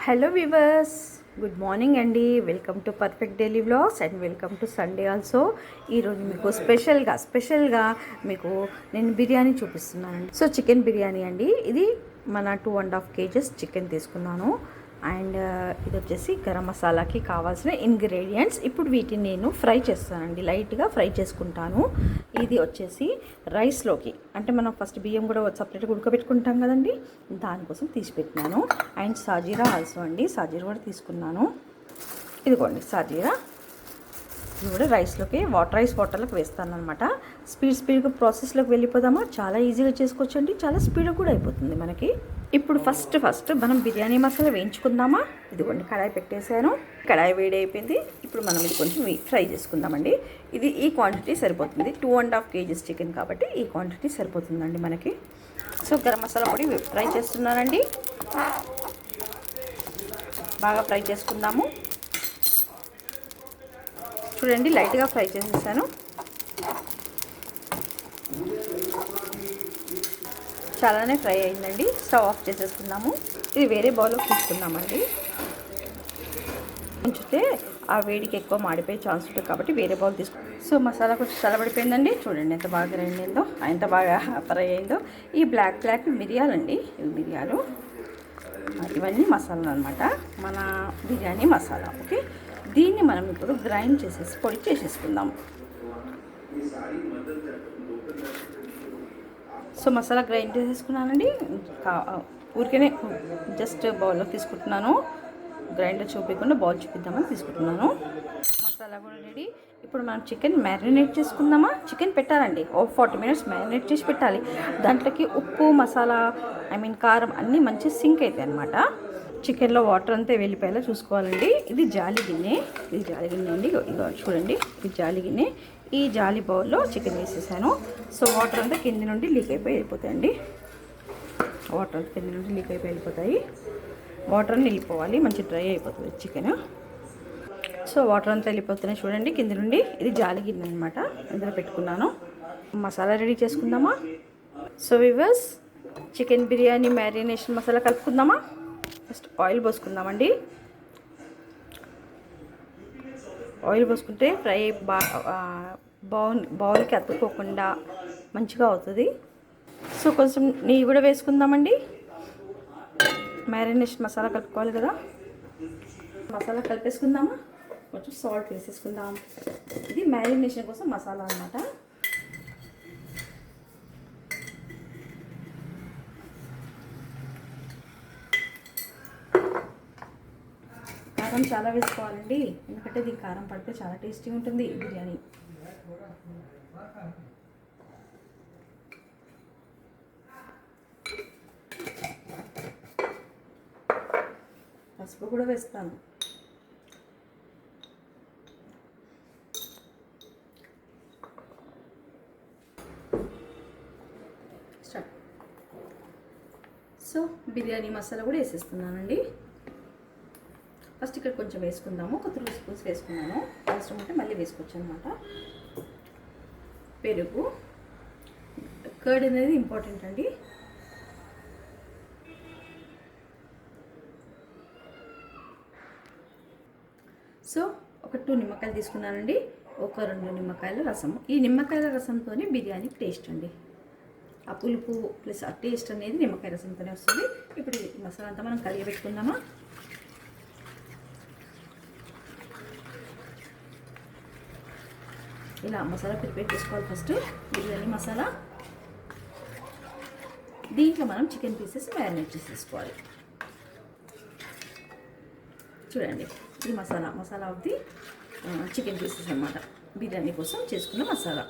Hello viewers, good morning అండి. Welcome to perfect daily vlogs and welcome to Sunday also. ఈరోజు మీకు స్పెషల్గా మీకు నేను బిర్యానీ చూపిస్తున్నానండి. సో చికెన్ బిర్యానీ అండి. ఇది మన 2.5 kgs చికెన్ తీసుకున్నాను. అండ్ ఇది వచ్చేసి గరం మసాలాకి కావాల్సిన ఇంగ్రీడియంట్స్. ఇప్పుడు వీటిని నేను ఫ్రై చేస్తానండి, లైట్గా ఫ్రై చేసుకుంటాను. ఇది వచ్చేసి రైస్లోకి, అంటే మనం ఫస్ట్ బియ్యం కూడా సపరేట్గా ఉడకబెట్టుకుంటాం కదండి, దానికోసం తీసి పెట్టినాను. అండ్ సాజీరా ఆల్సో అండి, సాజీరా కూడా తీసుకున్నాను. ఇదిగోండి సాజీరా. ఇది కూడా రైస్లోకి రైస్ వాటర్లోకి వేస్తాను అనమాట. స్పీడ్గా ప్రాసెస్లోకి వెళ్ళిపోదామా? చాలా ఈజీగా చేసుకోవచ్చు అండి, చాలా స్పీడ్గా కూడా అయిపోతుంది మనకి. ఇప్పుడు ఫస్ట్ మనం బిర్యానీ మసాలా వేయించుకుందామా? ఇదిగోండి కడాయి పెట్టేశాను, కడాయి వేడి అయిపోయింది. ఇప్పుడు మనం ఇది కొంచెం ఫ్రై చేసుకుందామండి. ఇది ఈ క్వాంటిటీ సరిపోతుంది, 2.5 kgs చికెన్ కాబట్టి ఈ క్వాంటిటీ సరిపోతుందండి మనకి. సో గరం మసాలా పొడి ఫ్రై చేస్తున్నానండి, బాగా ఫ్రై చేసుకుందాము. చూడండి లైట్గా ఫ్రై చేసేసాను. చాలానే ఫ్రై అయిందండి. స్టవ్ ఆఫ్ చేసేసుకుందాము. ఇది వేరే బౌల్లో తీసుకుందామండి. ఉంచితే ఆ వేడికి ఎక్కువ మాడిపోయే ఛాన్స్ ఉంటుంది కాబట్టి వేరే బౌల్ తీసుకుంటాం. సో మసాలా కొంచెం చల్లబడిపోయిందండి. చూడండి ఎంత బాగా గ్రైండ్ అయిందో, ఎంత బాగా ఫ్రై అయిందో. ఈ బ్లాక్ మిరియాలండి, ఇవి మిరియాలు, ఇవన్నీ మసాలాలు అనమాట, మన బిర్యానీ మసాలా. ఓకే, దీన్ని మనం ఇప్పుడు గ్రైండ్ చేసేసి పొడి చేసేసుకుందాం. సో మసాలా గ్రైండ్ చేసేసుకున్నానండి. ఊరికనే జస్ట్ బౌల్లో తీసుకుంటున్నాను, గ్రైండర్ చూపించకుండా బౌల్ చూపిద్దామని తీసుకుంటున్నాను. మసాలా కూడా రెడీ. ఇప్పుడు మనం చికెన్ మ్యారినేట్ చేసుకుందామా? చికెన్ పెట్టాలండి, 40 minutes మ్యారినేట్ చేసి పెట్టాలి. దాంట్లోకి ఉప్పు, మసాలా, కారం అన్నీ మంచి సింక్ అవుతాయి అనమాట. చికెన్లో వాటర్ అంతా వెళ్ళిపోయేలా చూసుకోవాలండి. ఇది జాలి గిన్నె అండి, ఇగో చూడండి, ఇది జాలి గిన్నె. ఈ జాలి బౌల్లో చికెన్ వేసేసాను. సో వాటర్ అంతా కింది నుండి లీక్ అయిపోయి వెళ్ళిపోతాయండి. వాటర్ అన్నీ వెళ్ళిపోవాలి, మంచి డ్రై అయిపోతుంది చికెన్. సో వాటర్ అంతా వెళ్ళిపోతున్నాయి చూడండి కింది నుండి. ఇది జాలి గిన్నె అనమాట, ఇందులో పెట్టుకున్నాను. మసాలా రెడీ చేసుకుందామా? So viewers, chicken biryani marination masala కలుపుకుందామా? ఫస్ట్ ఆయిల్ పోసుకుందామండి. ఆయిల్ పోసుకుంటే ఫ్రై బౌల్కి అతుక్కోకుండా మంచిగా అవుతుంది. సో కొంచెం నెయ్యి కూడా వేసుకుందామండి. మ్యారినేషన్ మసాలా కలుపుకోవాలి కదా. మసాలా కలిపేసుకుందామా? కొంచెం సాల్ట్ వేసేసుకుందాం. ఇది మ్యారినేషన్ కోసం మసాలా అన్నమాట. కారం చాలా వేసుకోవాలండి, ఎందుకంటే దీనికి కారం పడితే చాలా టేస్టీగా ఉంటుంది బిర్యానీ. పసుపు కూడా వేస్తాను. సో బిర్యానీ మసాలా కూడా వేసేస్తున్నానండి. ఫస్ట్ ఇక్కడ కొంచెం వేసుకుందాము, ఒక 3 స్పూన్స్ వేసుకున్నాను. అవసరం ఉంటే మళ్ళీ వేసుకోవచ్చు అనమాట. పెరుగు, కర్డ్ అనేది ఇంపార్టెంట్ అండి. సో ఒక 2 నిమ్మకాయలు తీసుకున్నానండి, ఒక 2 నిమ్మకాయల రసం. ఈ నిమ్మకాయల రసంతోనే బిర్యానీ టేస్ట్ అండి. ఆ పులుపు ప్లస్ ఆ టేస్ట్ అనేది నిమ్మకాయ రసంతోనే వస్తుంది. ఇప్పుడు ఈ మసాలా అంతా మనం కలిగి పెట్టుకుందామా? ఇలా మసాలా ప్రిపేర్ చేసుకోవాలి ఫస్ట్, బిర్యానీ మసాలా. దీంట్లో మనం చికెన్ పీసెస్ మ్యారినేట్ చేసేసుకోవాలి. చూడండి, ఇది masala of the chicken pieces అన్నమాట, బిర్యానీ కోసం చేసుకున్న మసాలా.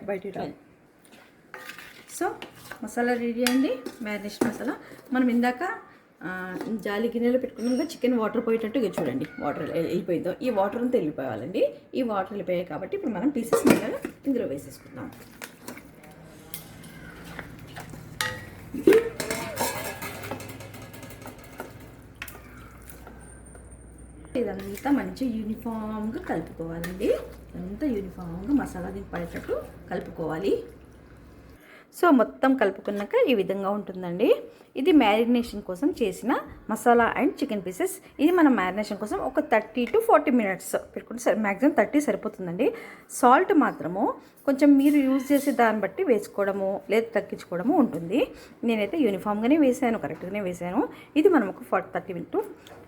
బయట. సో మసాలా రెడీ అండి, మ్యారినేషన్ మసాలా. మనం ఇందాక జాలి గిన్నెలో పెట్టుకున్నాక చికెన్ వాటర్ పోయేటట్టు చూడండి, వాటర్ వెళ్ళిపోయిందో. ఈ వాటర్ అంతా వెళ్ళిపోవాలండి. ఈ వాటర్ వెళ్ళిపోయాయి కాబట్టి ఇప్పుడు మనం పీసెస్ ఇందులో వేసేసుకుందాం. ఇదంతా మంచి యూనిఫామ్గా కలుపుకోవాలండి. అంతా యూనిఫామ్గా మసాలా దీనికి పడేటట్టు కలుపుకోవాలి. సో మొత్తం కలుపుకున్నాక ఈ విధంగా ఉంటుందండి. ఇది మ్యారినేషన్ కోసం చేసిన మసాలా అండ్ చికెన్ పీసెస్. ఇది మనం మ్యారినేషన్ కోసం ఒక 30 to 40 మినిట్స్ పెట్టుకుంటే మ్యాక్సిమం 30 సరిపోతుందండి. సాల్ట్ మాత్రము కొంచెం మీరు యూజ్ చేసే దాన్ని బట్టి వేసుకోవడము లేదా తగ్గించుకోవడము ఉంటుంది. నేనైతే యూనిఫామ్గానే వేసాను, కరెక్ట్గానే వేసాను. ఇది మనం ఒక 30 to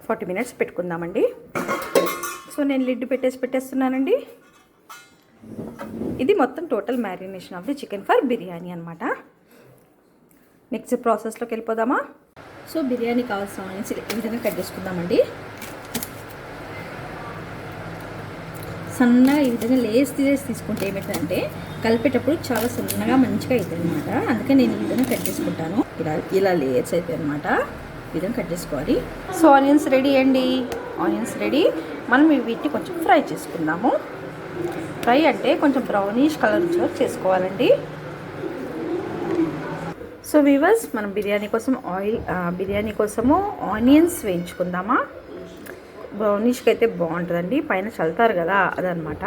40 మినిట్స్ పెట్టుకుందామండి. సో నేను లిడ్ పెట్టేస్తున్నానండి. ఇది మొత్తం total marination of the chicken for biryani అనమాట. నెక్స్ట్ ప్రాసెస్లోకి వెళ్ళిపోదామా. సో బిర్యానీ కావాల్సిన ఆనియన్స్ ఈ విధంగా కట్ చేసుకుందామండి. సన్నగా ఈ విధంగా లేస్ తీసుకుంటే ఏమవుతుందంటే కలిపేటప్పుడు చాలా సన్నగా మంచిగా అవుతుంది అనమాట. అందుకే నేను ఈ విధంగా కట్ చేసుకుంటాను. ఇలా లేయర్స్ అవుతాయి అనమాట. ఈ విధంగా కట్ చేసుకోవాలి. సో ఆనియన్స్ రెడీ అండి. Onions ready. మనం వీటిని కొంచెం ఫ్రై చేసుకుందాము. ఫ్రై అంటే కొంచెం బ్రౌనిష్ కలర్ వచ్చేవరకు చేసుకోవాలండి. సో వీవర్స్, మనం బిర్యానీ కోసము ఆనియన్స్ వేయించుకుందామా. బ్రౌనిష్కి అయితే బాగుంటుందండి, పైన చల్లుతారు కదా అదనమాట.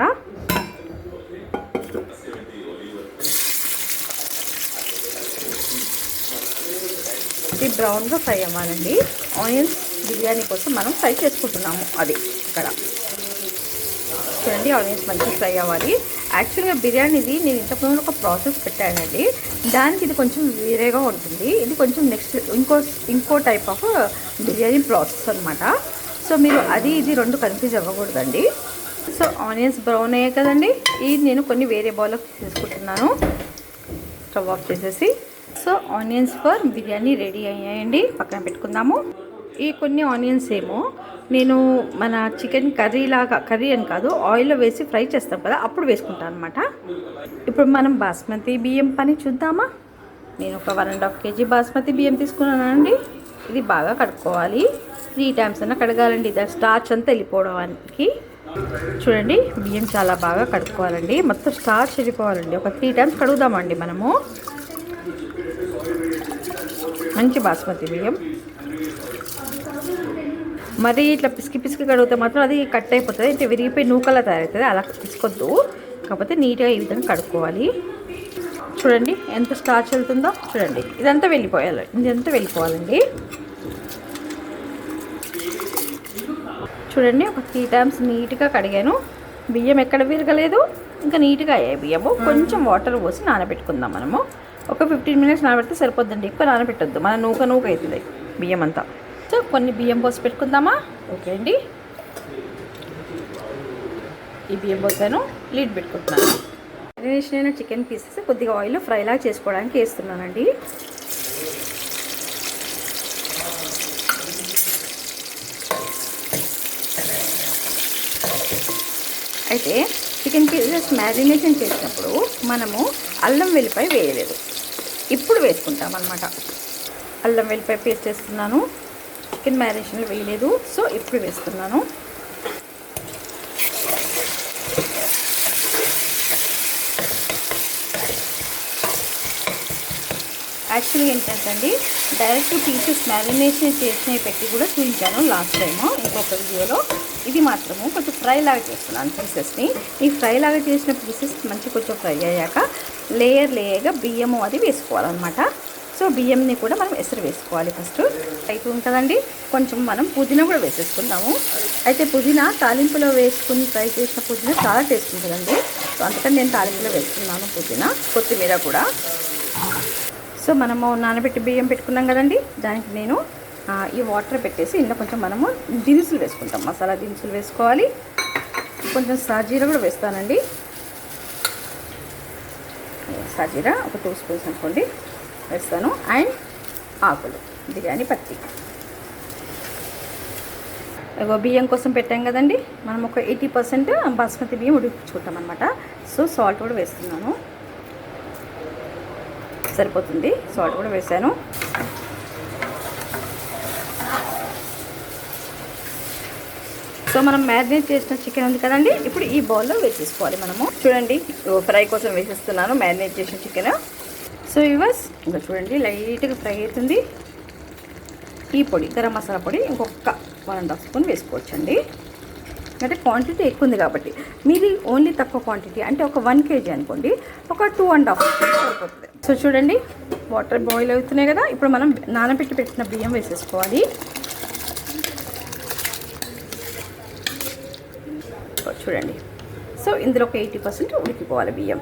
ఇది బ్రౌన్గా ఫ్రై అవ్వాలండి. ఆనియన్స్ బిర్యానీ కోసం మనం ఫ్రై చేసుకుంటున్నాము. అది ఇక్కడ చూడండి, ఆనియన్స్ మంచిగా ఫ్రై అవ్వాలి. యాక్చువల్గా బిర్యానీది నేను ఇంతకుముందు ఒక ప్రాసెస్ పెట్టానండి. దానికి ఇది కొంచెం వేరేగా ఉంటుంది. ఇది కొంచెం నెక్స్ట్ ఇంకో టైప్ ఆఫ్ బిర్యానీ ప్రాసెస్ అనమాట. సో మీరు అది ఇది రెండు కన్ఫ్యూజ్ అవ్వకూడదండి. సో ఆనియన్స్ బ్రౌన్ అయ్యాయి కదండి. ఇది నేను కొన్ని వేరే బౌల్లోకి తీసుకుంటున్నాను. స్టవ్ ఆఫ్ చేసేసి. So onions for biryani ready అయ్యాయండి. పక్కన పెట్టుకుందాము. ఈ కొన్ని ఆనియన్స్ ఏమో నేను మన చికెన్ కర్రీ అని కాదు, ఆయిల్లో వేసి ఫ్రై చేస్తాం కదా, అప్పుడు వేసుకుంటాను అనమాట. ఇప్పుడు మనం బాస్మతి బియ్యం పని చూద్దామా. నేను ఒక 1.5 kg బాస్మతి బియ్యం తీసుకున్నానండి. ఇది బాగా కడుక్కోవాలి. 3 times అన్నా కడగాలండి, దాని స్టార్చ్ అంతా వెళ్ళిపోవడానికి. చూడండి, బియ్యం చాలా బాగా కడుక్కోవాలండి. మొత్తం స్టార్చ్ వెళ్ళిపోవాలండి. ఒక 3 times కడుగుదామండి మనము. మంచి బాస్మతి బియ్యం. మరి ఇట్లా పిసికి కడిగితే మాత్రం అది కట్ అయిపోతుంది, అంటే విరిగిపోయి నూకలా తయారవుతుంది. అలా పిసుకొద్దు. కాకపోతే నీట్గా ఈ విధంగా కడుక్కోవాలి. చూడండి ఎంత స్టార్చ్ వెళ్తుందో చూడండి. ఇదంతా వెళ్ళిపోవాలండి. చూడండి, ఒక 3 times నీట్గా కడిగాను. బియ్యం ఎక్కడ విరగలేదు, ఇంకా నీట్గా అయ్యాయి బియ్యము. కొంచెం వాటర్ పోసి నానబెట్టుకుందాం మనము. ఒక 15 minutes నానబెడితే సరిపోద్దండి, ఎక్కువ నానబెట్టద్దు, మన నూక అవుతుంది బియ్యం అంతా. సో కొన్ని బియ్యం పోసి పెట్టుకుందామా. ఓకే అండి, ఈ బియ్యం పోసాను, లిడ్ పెట్టుకుంటున్నాను. మ్యారినేషన్ అయిన చికెన్ పీసెస్ కొద్దిగా ఆయిల్ ఫ్రైలాగా చేసుకోవడానికి వేస్తున్నానండి. అయితే చికెన్ పీసెస్ మ్యారినేషన్ చేసినప్పుడు మనము అల్లం వెల్లిపాయ వేయలేదు, ఇప్పుడు వేసుకుంటాం అన్నమాట. అల్లం వెల్లిపాయ పేస్ట్ వేస్తున్నాను. చికెన్ మ్యారినేషన్లో వేయలేదు, సో ఇప్పుడు వేస్తున్నాను. యాక్చువల్గా ఏంటంటే అండి, డైరెక్ట్ పీసెస్ మ్యారినేషన్ చేసినవి పెట్టి కూడా చూపించాను లాస్ట్ టైము ఇంకొక వీడియోలో. ఇది మాత్రము కొంచెం ఫ్రై లాగా చేస్తున్నాను పీసెస్ని. ఈ ఫ్రై లాగా చేసిన పీసెస్ మంచి కొంచెం ఫ్రై అయ్యాక లేయర్గా బియ్యము అది వేసుకోవాలన్నమాట. సో బియ్యంని కూడా మనం ఎసరు వేసుకోవాలి ఫస్ట్. అవుతుంది కదండి, కొంచెం మనం పుదీనా కూడా వేసేసుకుందాము. అయితే పుదీనా తాలింపులో వేసుకుని ఫ్రై చేసిన పుదీనా చాలా టేస్ట్ ఉంటుందండి. సో అందుకని నేను తాలింపులో వేసుకున్నాను పుదీనా, కొత్తిమీర కూడా. సో మనము నానబెట్టి బియ్యం పెట్టుకున్నాం కదండి, దానికి నేను ఈ వాటర్ పెట్టేసి ఇందులో కొంచెం మనము దినుసులు వేసుకుంటాం. మసాలా దినుసులు వేసుకోవాలి. కొంచెం సాజీరా కూడా వేస్తానండి. సాజీరా ఒక 2 స్పూన్స్ అనుకోండి వేస్తాను. అండ్ ఆకులు, బిర్యానీ పత్తి. బియ్యం కోసం పెట్టాం కదండి, మనం ఒక 80% బాస్మతి బియ్యం ఉడికించుకుంటాం అనమాట. సో సాల్ట్ కూడా వేస్తున్నాను, సరిపోతుంది. సాల్ట్ కూడా వేసాను. సో మనం మ్యారినేట్ చేసిన చికెన్ ఉంది కదండి, ఇప్పుడు ఈ బౌల్లో వేసేసుకోవాలి మనము. చూడండి, ఫ్రై కోసం వేసేస్తున్నాను మ్యారినేట్ చేసిన చికెన్. సో ఇవర్స్ ఇంకా చూడండి, లైట్గా ఫ్రై అవుతుంది. ఈ పొడి, గరం మసాలా పొడి ఇంకొక 1.5 స్పూన్ వేసుకోవచ్చండి. అంటే క్వాంటిటీ ఎక్కువ ఉంది కాబట్టి. మీది ఓన్లీ తక్కువ క్వాంటిటీ అంటే ఒక 1 kg అనుకోండి, ఒక 2.5 సరిపోతుంది. సో చూడండి వాటర్ బాయిల్ అవుతున్నాయి కదా. ఇప్పుడు మనం నానబెట్టి పెట్టిన బియ్యం వేసేసుకోవాలి. చూడండి, సో ఇందులో ఒక 80% ఉడికిపోవాలి బియ్యం.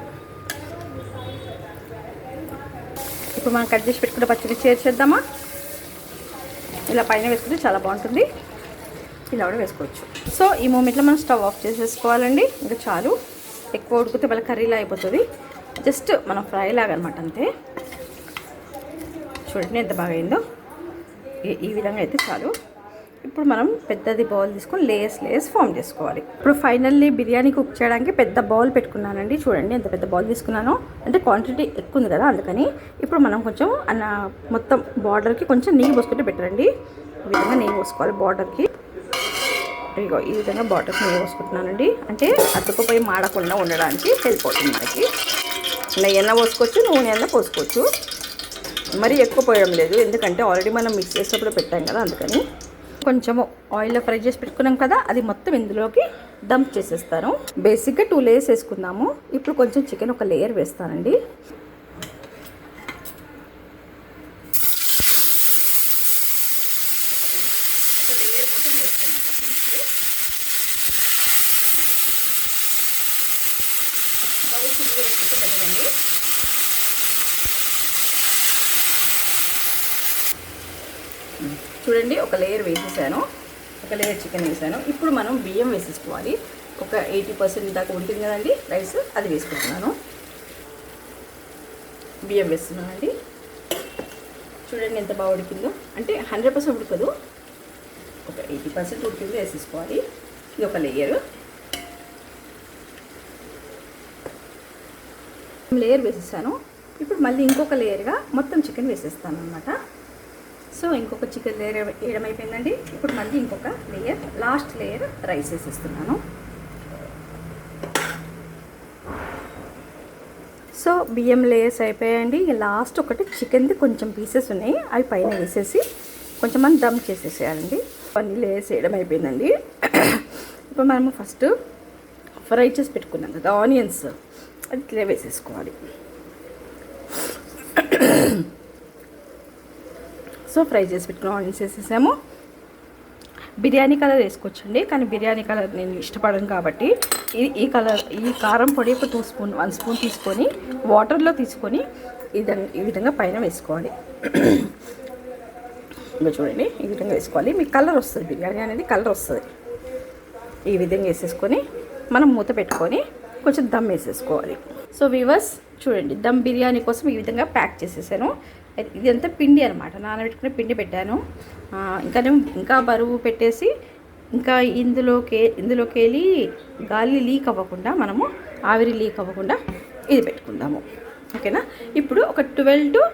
ఇప్పుడు మనం కట్ చేసి పెట్టుకున్న పచ్చిమిర్చి చేర్చేద్దామా. ఇలా పైన వేసుకుంటే చాలా బాగుంటుంది. ఇలా కూడా వేసుకోవచ్చు. సో ఈ మూమెంట్లో మనం స్టవ్ ఆఫ్ చేసేసుకోవాలండి. ఇంకా చాలు, ఎక్కువ ఉడికితే మళ్ళీ కర్రీలా అయిపోతుంది. జస్ట్ మనం ఫ్రై లాగా అనమాట, అంతే. చూడండి ఎంత బాగా అయిందో. ఈ విధంగా అయితే చాలు. ఇప్పుడు మనం పెద్దది బౌల్ తీసుకొని లేయర్స్ ఫామ్ చేసుకోవాలి. ఇప్పుడు ఫైనల్లీ బిర్యానీ కుక్ చేయడానికి పెద్ద బౌల్ పెట్టుకున్నానండి. చూడండి ఎంత పెద్ద బౌల్ తీసుకున్నానో, అంటే క్వాంటిటీ ఎక్కువ ఉంది కదా అందుకని. ఇప్పుడు మనం కొంచెం మొత్తం బార్డర్కి కొంచెం నెయ్యి పోసుకుంటే పెట్టండి. ఈ విధంగా నెయ్యి పోసుకోవాలి బార్డర్కి. ఇగో ఈ విధంగా బార్డర్కి నెయ్యి పోసుకుంటున్నానండి. అంటే అతుకుపోయి మాడకుండా ఉండడానికి హెల్ప్ అవుతుంది మనకి. నెయ్యి అన్న పోసుకోవచ్చు, నూనె అన్న పోసుకోవచ్చు. మరీ ఎక్కువ పోయడం లేదు, ఎందుకంటే ఆల్రెడీ మనం మిక్స్ చేసేటప్పుడు పెట్టాం కదా అందుకని. కొంచెం ఆయిల్లో ఫ్రై చేసి పెట్టుకున్నాం కదా, అది మొత్తం ఇందులోకి డంప్ చేసేస్తాను. బేసిక్గా 2 లేయర్స్ వేసుకుందాము. ఇప్పుడు కొంచెం చికెన్ ఒక లేయర్ వేస్తానండి. చూడండి ఒక లేయర్ వేసేసాను, ఒక లేయర్ చికెన్ వేసాను. ఇప్పుడు మనం బియ్యం వేసేసుకోవాలి. ఒక 80% దాకా ఉడికింది కదండి రైస్, అది వేసుకుంటున్నాను. బియ్యం వేస్తున్నానండి. చూడండి ఎంత బాగా ఉడికిందో. అంటే 100% ఉడకదు, ఒక 80% ఉడికింది వేసేసుకోవాలి. ఇది ఒక లేయర్ వేసేసాను. ఇప్పుడు మళ్ళీ ఇంకొక లేయర్గా మొత్తం చికెన్ వేసేస్తాను అనమాట. సో ఇంకొక చికెన్ లేయర్ వేయడం అయిపోయిందండి. ఇప్పుడు మళ్ళీ ఇంకొక లేయర్, లాస్ట్ లేయర్ రైస్ వేసేస్తున్నాను. సో బియ్యం లేయర్స్ అయిపోయాయండి. లాస్ట్ ఒకటి చికెన్ది కొంచెం పీసెస్ ఉన్నాయి, అవి పైన వేసేసి కొంచెం మనం దమ్ చేసేసేయాలండి. అన్ని లేయర్స్ వేయడం అయిపోయిందండి. ఇప్పుడు మనము ఫస్ట్ ఫ్రై చేసి పెట్టుకున్నాం కదా ఆనియన్స్, అది ఇట్లా వేసేసుకోవాలి. సో ఫ్రై చేసి పెట్టుకున్న ఆనియన్స్ వేసేసాము. బిర్యానీ కలర్ వేసుకోవచ్చండి, కానీ బిర్యానీ కలర్ నేను ఇష్టపడను కాబట్టి ఈ కారం పొడి ఒక 1 స్పూన్ తీసుకొని వాటర్లో తీసుకొని ఈ విధంగా పైన వేసుకోవాలి. ఇంకా చూడండి ఈ విధంగా వేసుకోవాలి. మీకు కలర్ వస్తుంది, బిర్యానీ అనేది కలర్ వస్తుంది. ఈ విధంగా వేసేసుకొని మనం మూత పెట్టుకొని కొంచెం దమ్ వేసేసుకోవాలి. సో వ్యూవర్స్ చూడండి, దమ్ బిర్యానీ కోసం ఈ విధంగా ప్యాక్ చేసేసాను. ఇదంతా పిండి అనమాట, నానబెట్టుకుని పిండి పెట్టాను. ఇంకా బరువు పెట్టేసి ఇంకా ఇందులోకి వెళ్ళి గాలి లీక్ అవ్వకుండా, మనము ఆవిరి లీక్ అవ్వకుండా ఇది పెట్టుకుందాము. ఓకేనా. ఇప్పుడు ఒక 12 to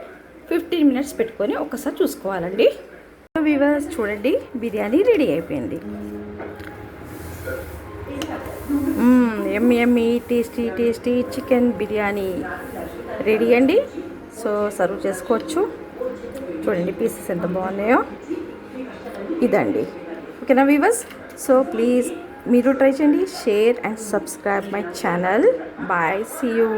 15 minutes పెట్టుకొని ఒకసారి చూసుకోవాలండి. వ్యూవర్స్ చూడండి, బిర్యానీ రెడీ అయిపోయింది. Yummy tasty chicken biryani ready అండి. సో సర్వ్ చేసుకోవచ్చు. చూడండి పీసెస్ ఎంత బాగున్నాయో. ఇదండి. ఓకేనా వ్యూవర్స్. సో ప్లీజ్ మీరు ట్రై చేయండి. Share and subscribe my channel. Bye, see you.